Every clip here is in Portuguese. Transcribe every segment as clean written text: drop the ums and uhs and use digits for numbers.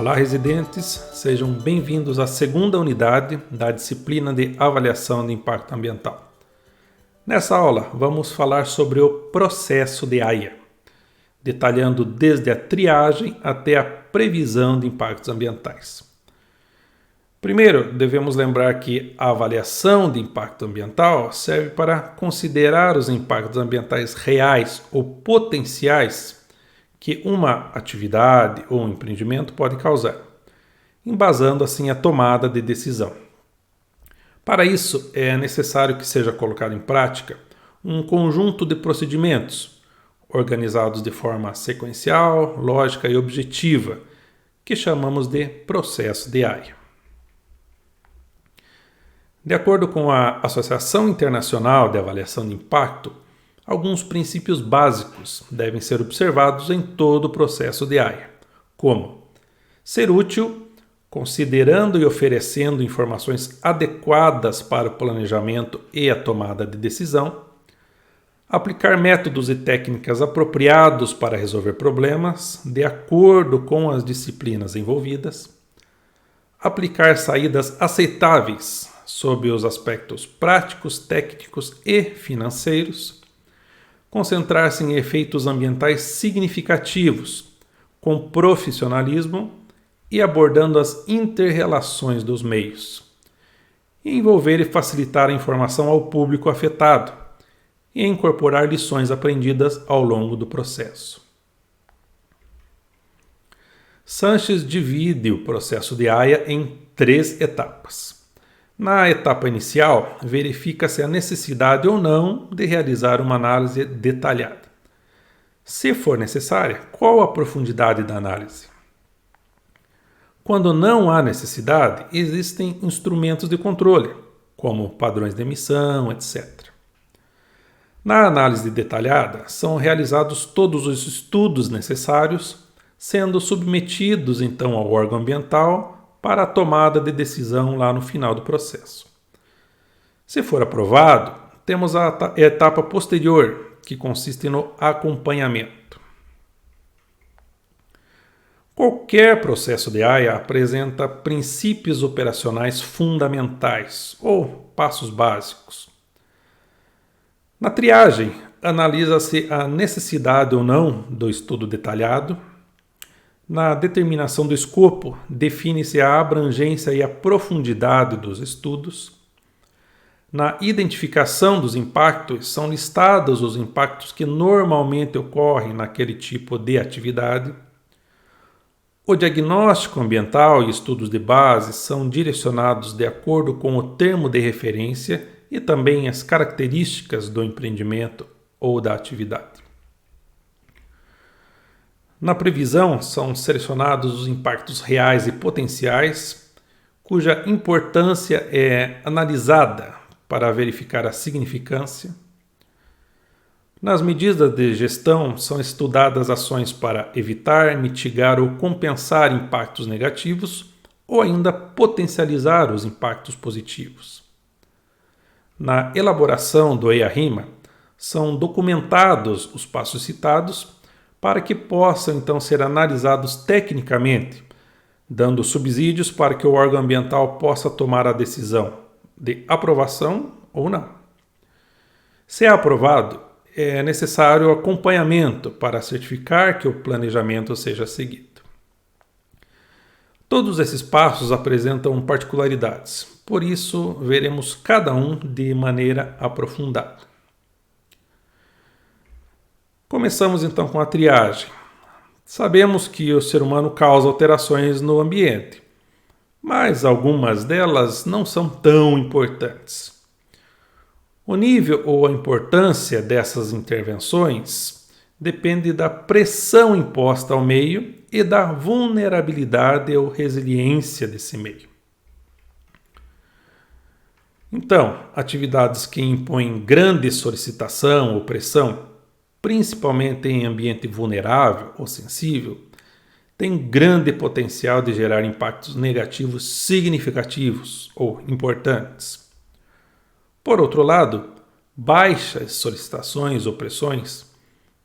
Olá, residentes, sejam bem-vindos à segunda unidade da disciplina de Avaliação de Impacto Ambiental. Nessa aula, vamos falar sobre o processo de AIA, detalhando desde a triagem até a previsão de impactos ambientais. Primeiro, devemos lembrar que a avaliação de impacto ambiental serve para considerar os impactos ambientais reais ou potenciais que uma atividade ou um empreendimento pode causar, embasando assim a tomada de decisão. Para isso, é necessário que seja colocado em prática um conjunto de procedimentos, organizados de forma sequencial, lógica e objetiva, que chamamos de processo de AIA. De acordo com a Associação Internacional de Avaliação de Impacto, alguns princípios básicos devem ser observados em todo o processo de AIA, como ser útil, considerando e oferecendo informações adequadas para o planejamento e a tomada de decisão, aplicar métodos e técnicas apropriados para resolver problemas de acordo com as disciplinas envolvidas, aplicar saídas aceitáveis sob os aspectos práticos, técnicos e financeiros, concentrar-se em efeitos ambientais significativos, com profissionalismo e abordando as inter-relações dos meios, e envolver e facilitar a informação ao público afetado, e incorporar lições aprendidas ao longo do processo. Sanches divide o processo de AIA em 3 etapas. Na etapa inicial, verifica-se a necessidade ou não de realizar uma análise detalhada. Se for necessária, qual a profundidade da análise? Quando não há necessidade, existem instrumentos de controle, como padrões de emissão, etc. Na análise detalhada, são realizados todos os estudos necessários, sendo submetidos então ao órgão ambiental para a tomada de decisão lá no final do processo. Se for aprovado, temos a etapa posterior, que consiste no acompanhamento. Qualquer processo de AIA apresenta princípios operacionais fundamentais, ou passos básicos. Na triagem, analisa-se a necessidade ou não do estudo detalhado. Na determinação do escopo, define-se a abrangência e a profundidade dos estudos. Na identificação dos impactos, são listados os impactos que normalmente ocorrem naquele tipo de atividade. O diagnóstico ambiental e estudos de base são direcionados de acordo com o termo de referência e também as características do empreendimento ou da atividade. Na previsão, são selecionados os impactos reais e potenciais, cuja importância é analisada para verificar a significância. Nas medidas de gestão, são estudadas ações para evitar, mitigar ou compensar impactos negativos ou ainda potencializar os impactos positivos. Na elaboração do EIA-RIMA, são documentados os passos citados para que possam então ser analisados tecnicamente, dando subsídios para que o órgão ambiental possa tomar a decisão de aprovação ou não. Se é aprovado, é necessário acompanhamento para certificar que o planejamento seja seguido. Todos esses passos apresentam particularidades, por isso veremos cada um de maneira aprofundada. Começamos então com a triagem. Sabemos que o ser humano causa alterações no ambiente, mas algumas delas não são tão importantes. O nível ou a importância dessas intervenções depende da pressão imposta ao meio e da vulnerabilidade ou resiliência desse meio. Então, atividades que impõem grande solicitação ou pressão, principalmente em ambiente vulnerável ou sensível, têm grande potencial de gerar impactos negativos significativos ou importantes. Por outro lado, baixas solicitações ou pressões,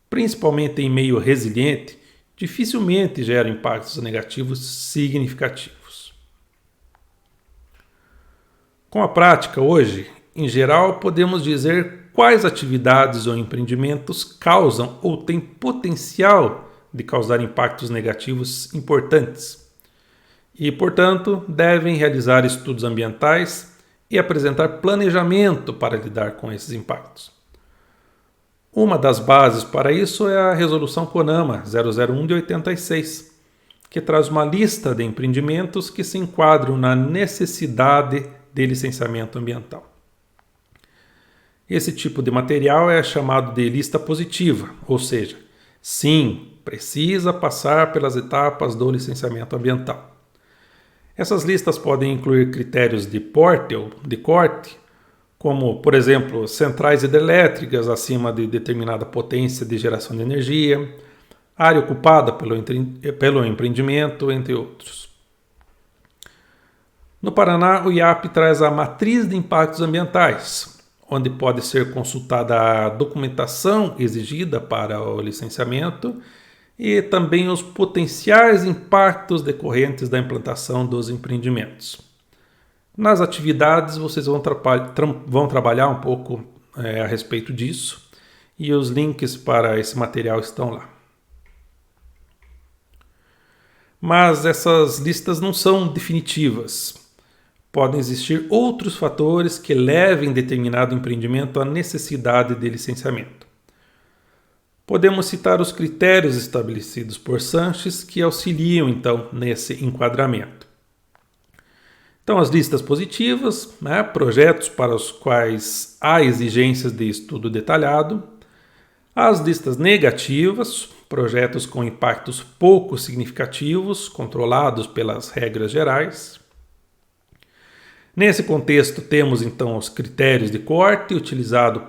principalmente em meio resiliente, dificilmente geram impactos negativos significativos. Com a prática hoje, em geral, podemos dizer quais atividades ou empreendimentos causam ou têm potencial de causar impactos negativos importantes e, portanto, devem realizar estudos ambientais e apresentar planejamento para lidar com esses impactos. Uma das bases para isso é a Resolução CONAMA 001 de 86, que traz uma lista de empreendimentos que se enquadram na necessidade de licenciamento ambiental. Esse tipo de material é chamado de lista positiva, ou seja, sim, precisa passar pelas etapas do licenciamento ambiental. Essas listas podem incluir critérios de porte ou de corte, como, por exemplo, centrais hidrelétricas acima de determinada potência de geração de energia, área ocupada pelo empreendimento, entre outros. No Paraná, o IAP traz a Matriz de Impactos Ambientais, onde pode ser consultada a documentação exigida para o licenciamento e também os potenciais impactos decorrentes da implantação dos empreendimentos. Nas atividades, vocês vão trabalhar um pouco a respeito disso e os links para esse material estão lá. Mas essas listas não são definitivas. Podem existir outros fatores que levem determinado empreendimento à necessidade de licenciamento. Podemos citar os critérios estabelecidos por Sanches que auxiliam, então, nesse enquadramento. Então, as listas positivas, projetos para os quais há exigências de estudo detalhado. As listas negativas, projetos com impactos pouco significativos, controlados pelas regras gerais. Nesse contexto, temos então os critérios de corte, utilizado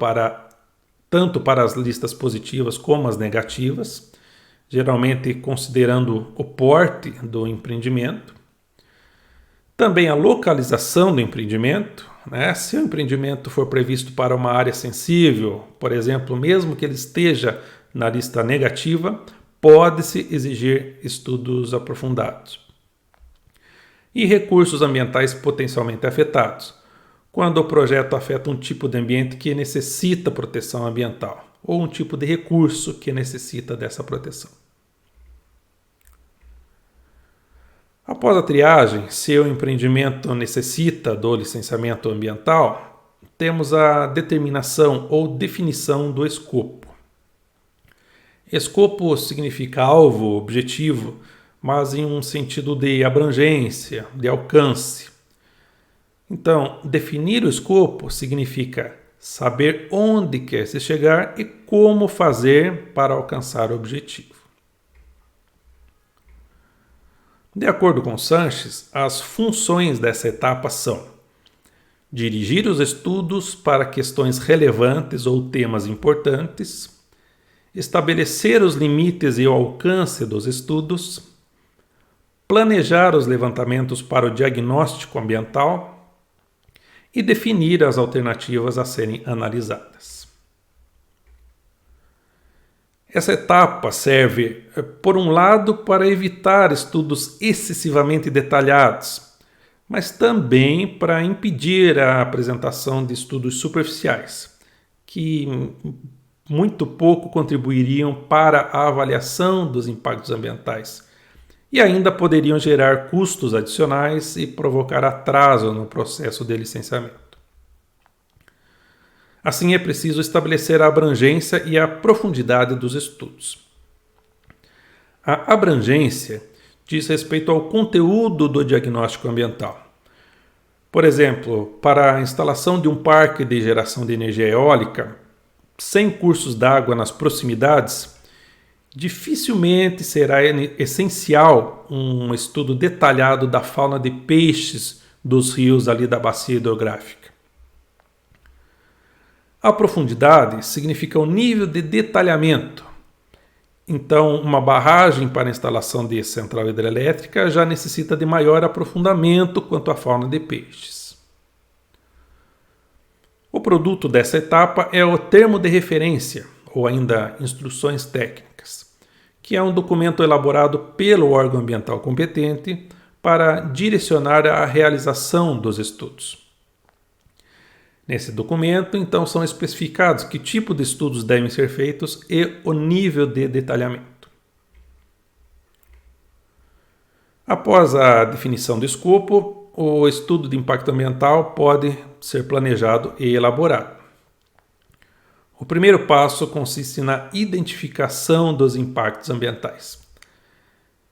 tanto para as listas positivas como as negativas, geralmente considerando o porte do empreendimento. Também a localização do empreendimento, se o empreendimento for previsto para uma área sensível, por exemplo, mesmo que ele esteja na lista negativa, pode-se exigir estudos aprofundados. E recursos ambientais potencialmente afetados, quando o projeto afeta um tipo de ambiente que necessita proteção ambiental, ou um tipo de recurso que necessita dessa proteção. Após a triagem, se o empreendimento necessita do licenciamento ambiental, temos a determinação ou definição do escopo. Escopo significa alvo, objetivo, mas em um sentido de abrangência, de alcance. Então, definir o escopo significa saber onde quer se chegar e como fazer para alcançar o objetivo. De acordo com Sanches, as funções dessa etapa são dirigir os estudos para questões relevantes ou temas importantes, estabelecer os limites e o alcance dos estudos, planejar os levantamentos para o diagnóstico ambiental e definir as alternativas a serem analisadas. Essa etapa serve, por um lado, para evitar estudos excessivamente detalhados, mas também para impedir a apresentação de estudos superficiais, que muito pouco contribuiriam para a avaliação dos impactos ambientais e ainda poderiam gerar custos adicionais e provocar atraso no processo de licenciamento. Assim, é preciso estabelecer a abrangência e a profundidade dos estudos. A abrangência diz respeito ao conteúdo do diagnóstico ambiental. Por exemplo, para a instalação de um parque de geração de energia eólica, sem cursos d'água nas proximidades, dificilmente será essencial um estudo detalhado da fauna de peixes dos rios ali da bacia hidrográfica. A profundidade significa o nível de detalhamento. Então, uma barragem para a instalação de central hidrelétrica já necessita de maior aprofundamento quanto à fauna de peixes. O produto dessa etapa é o termo de referência, ou ainda instruções técnicas, que é um documento elaborado pelo órgão ambiental competente para direcionar a realização dos estudos. Nesse documento, então, são especificados que tipo de estudos devem ser feitos e o nível de detalhamento. Após a definição do escopo, o estudo de impacto ambiental pode ser planejado e elaborado. O primeiro passo consiste na identificação dos impactos ambientais.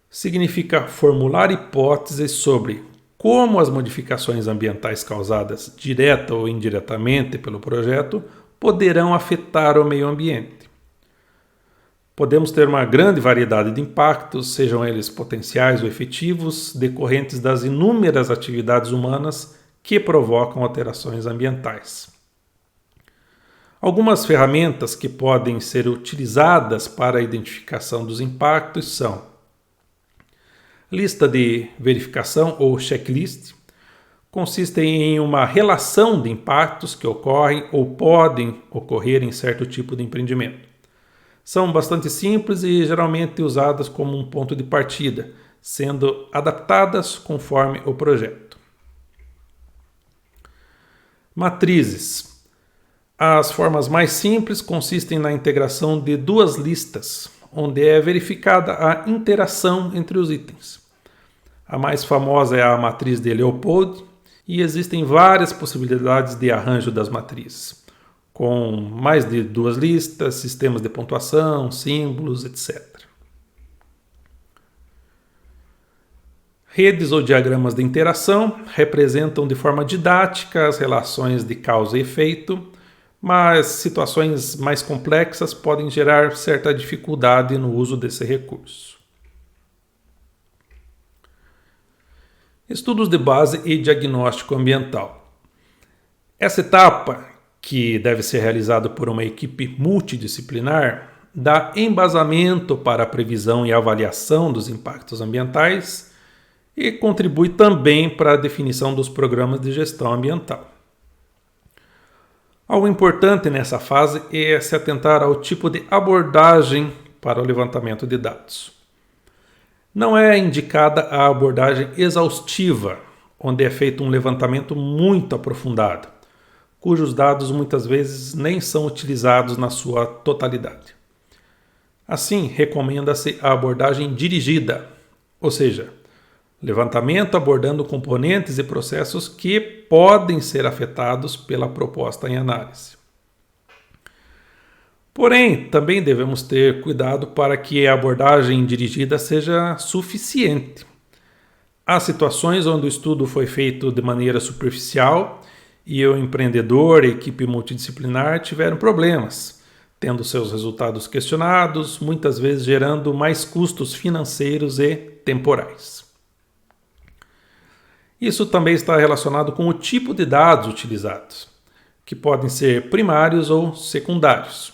Significa formular hipóteses sobre como as modificações ambientais causadas direta ou indiretamente pelo projeto poderão afetar o meio ambiente. Podemos ter uma grande variedade de impactos, sejam eles potenciais ou efetivos, decorrentes das inúmeras atividades humanas que provocam alterações ambientais. Algumas ferramentas que podem ser utilizadas para a identificação dos impactos são lista de verificação ou checklist. Consistem em uma relação de impactos que ocorrem ou podem ocorrer em certo tipo de empreendimento. São bastante simples e geralmente usadas como um ponto de partida, sendo adaptadas conforme o projeto. Matrizes. As formas mais simples consistem na integração de duas listas, onde é verificada a interação entre os itens. A mais famosa é a matriz de Leopold, e existem várias possibilidades de arranjo das matrizes, com mais de duas listas, sistemas de pontuação, símbolos, etc. Redes ou diagramas de interação representam de forma didática as relações de causa e efeito, mas situações mais complexas podem gerar certa dificuldade no uso desse recurso. Estudos de base e diagnóstico ambiental. Essa etapa, que deve ser realizada por uma equipe multidisciplinar, dá embasamento para a previsão e avaliação dos impactos ambientais e contribui também para a definição dos programas de gestão ambiental. Algo importante nessa fase é se atentar ao tipo de abordagem para o levantamento de dados. Não é indicada a abordagem exaustiva, onde é feito um levantamento muito aprofundado, cujos dados muitas vezes nem são utilizados na sua totalidade. Assim, recomenda-se a abordagem dirigida, ou seja, levantamento abordando componentes e processos que podem ser afetados pela proposta em análise. Porém, também devemos ter cuidado para que a abordagem dirigida seja suficiente. Há situações onde o estudo foi feito de maneira superficial e o empreendedor e a equipe multidisciplinar tiveram problemas, tendo seus resultados questionados, muitas vezes gerando mais custos financeiros e temporais. Isso também está relacionado com o tipo de dados utilizados, que podem ser primários ou secundários.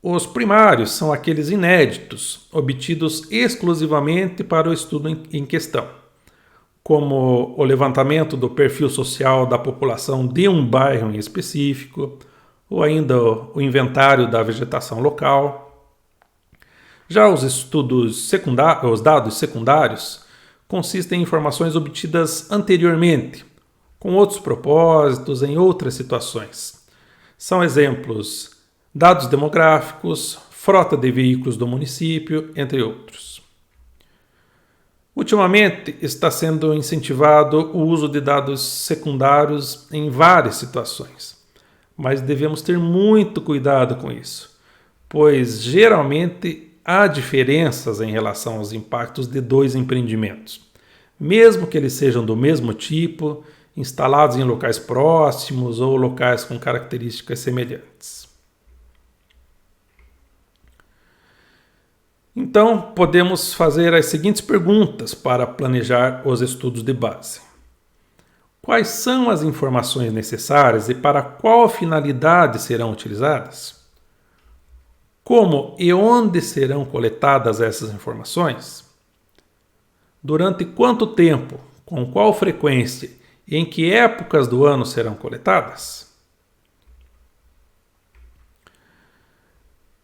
Os primários são aqueles inéditos, obtidos exclusivamente para o estudo em questão, como o levantamento do perfil social da população de um bairro em específico, ou ainda o inventário da vegetação local. Já os dados secundários consistem em informações obtidas anteriormente, com outros propósitos, em outras situações. São exemplos dados demográficos, frota de veículos do município, entre outros. Ultimamente, está sendo incentivado o uso de dados secundários em várias situações, mas devemos ter muito cuidado com isso, pois geralmente há diferenças em relação aos impactos de dois empreendimentos, mesmo que eles sejam do mesmo tipo, instalados em locais próximos ou locais com características semelhantes. Então, podemos fazer as seguintes perguntas para planejar os estudos de base. Quais são as informações necessárias e para qual finalidade serão utilizadas? Como e onde serão coletadas essas informações? Durante quanto tempo, com qual frequência e em que épocas do ano serão coletadas?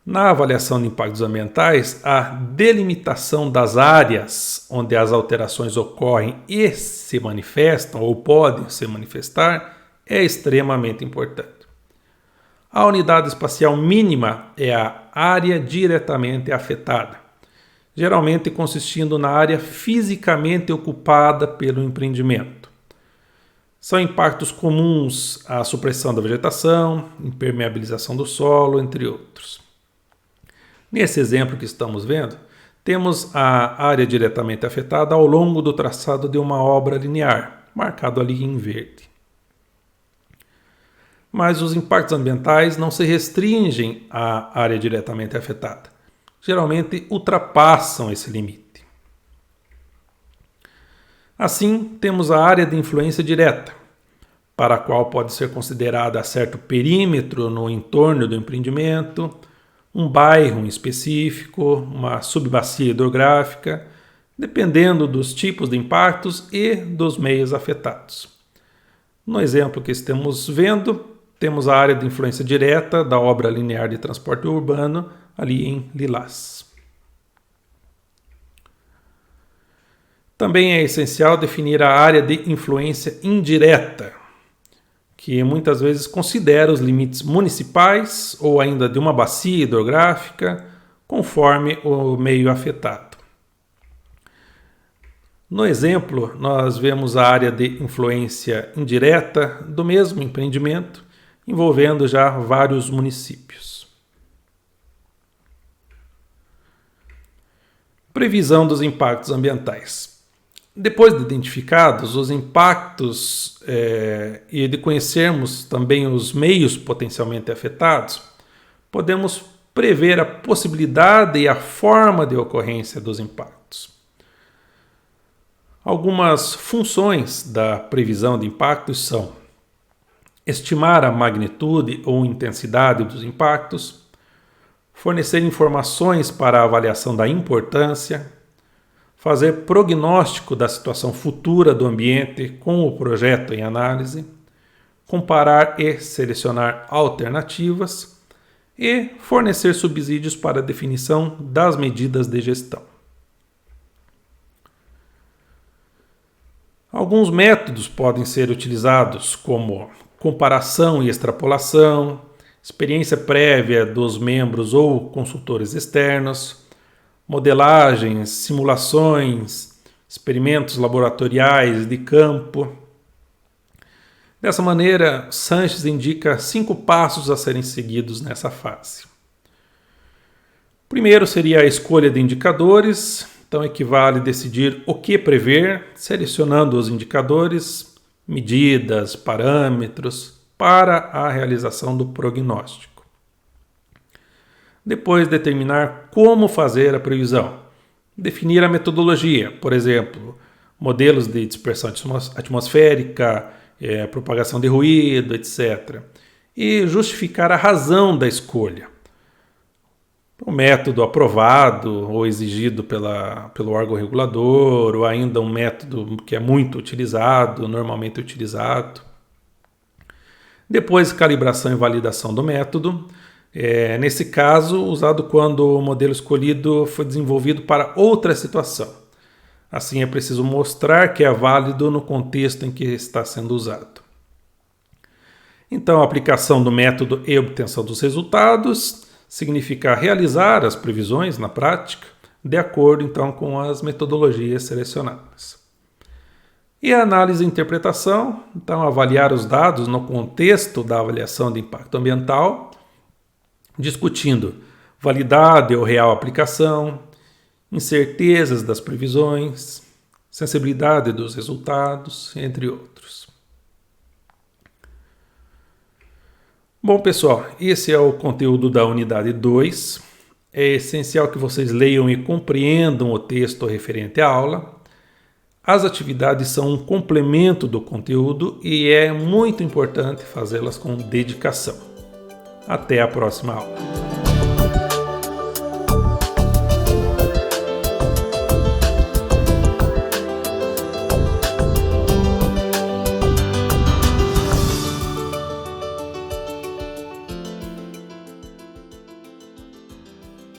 Na avaliação de impactos ambientais, a delimitação das áreas onde as alterações ocorrem e se manifestam ou podem se manifestar é extremamente importante. A unidade espacial mínima é a área diretamente afetada, geralmente consistindo na área fisicamente ocupada pelo empreendimento. São impactos comuns à supressão da vegetação, impermeabilização do solo, entre outros. Nesse exemplo que estamos vendo, temos a área diretamente afetada ao longo do traçado de uma obra linear, marcado ali em verde. Mas os impactos ambientais não se restringem à área diretamente afetada. Geralmente ultrapassam esse limite. Assim, temos a área de influência direta, para a qual pode ser considerada a certo perímetro no entorno do empreendimento, um bairro em específico, uma subbacia hidrográfica, dependendo dos tipos de impactos e dos meios afetados. No exemplo que estamos vendo, temos a área de influência direta da obra linear de transporte urbano, ali em lilás. Também é essencial definir a área de influência indireta, que muitas vezes considera os limites municipais ou ainda de uma bacia hidrográfica, conforme o meio afetado. No exemplo, nós vemos a área de influência indireta do mesmo empreendimento, envolvendo já vários municípios. Previsão dos impactos ambientais. Depois de identificados os impactos e de conhecermos também os meios potencialmente afetados, podemos prever a possibilidade e a forma de ocorrência dos impactos. Algumas funções da previsão de impactos são estimar a magnitude ou intensidade dos impactos, fornecer informações para a avaliação da importância, fazer prognóstico da situação futura do ambiente com o projeto em análise, comparar e selecionar alternativas e fornecer subsídios para a definição das medidas de gestão. Alguns métodos podem ser utilizados, como comparação e extrapolação, experiência prévia dos membros ou consultores externos, modelagens, simulações, experimentos laboratoriais de campo. Dessa maneira, Sanches indica 5 passos a serem seguidos nessa fase. Primeiro seria a escolha de indicadores, então equivale decidir o que prever, selecionando os indicadores, medidas, parâmetros para a realização do prognóstico. Depois, determinar como fazer a previsão. Definir a metodologia, por exemplo, modelos de dispersão atmosférica, propagação de ruído, etc. E justificar a razão da escolha. O método aprovado ou exigido pelo órgão regulador, ou ainda um método que é muito utilizado, normalmente utilizado. Depois, calibração e validação do método. Nesse caso, usado quando o modelo escolhido foi desenvolvido para outra situação. Assim, é preciso mostrar que é válido no contexto em que está sendo usado. Então, a aplicação do método e obtenção dos resultados significa realizar as previsões na prática, de acordo então com as metodologias selecionadas. E a análise e interpretação, então avaliar os dados no contexto da avaliação de impacto ambiental, discutindo validade ou real aplicação, incertezas das previsões, sensibilidade dos resultados, entre outros. Bom, pessoal, esse é o conteúdo da unidade 2. É essencial que vocês leiam e compreendam o texto referente à aula. As atividades são um complemento do conteúdo e é muito importante fazê-las com dedicação. Até a próxima aula.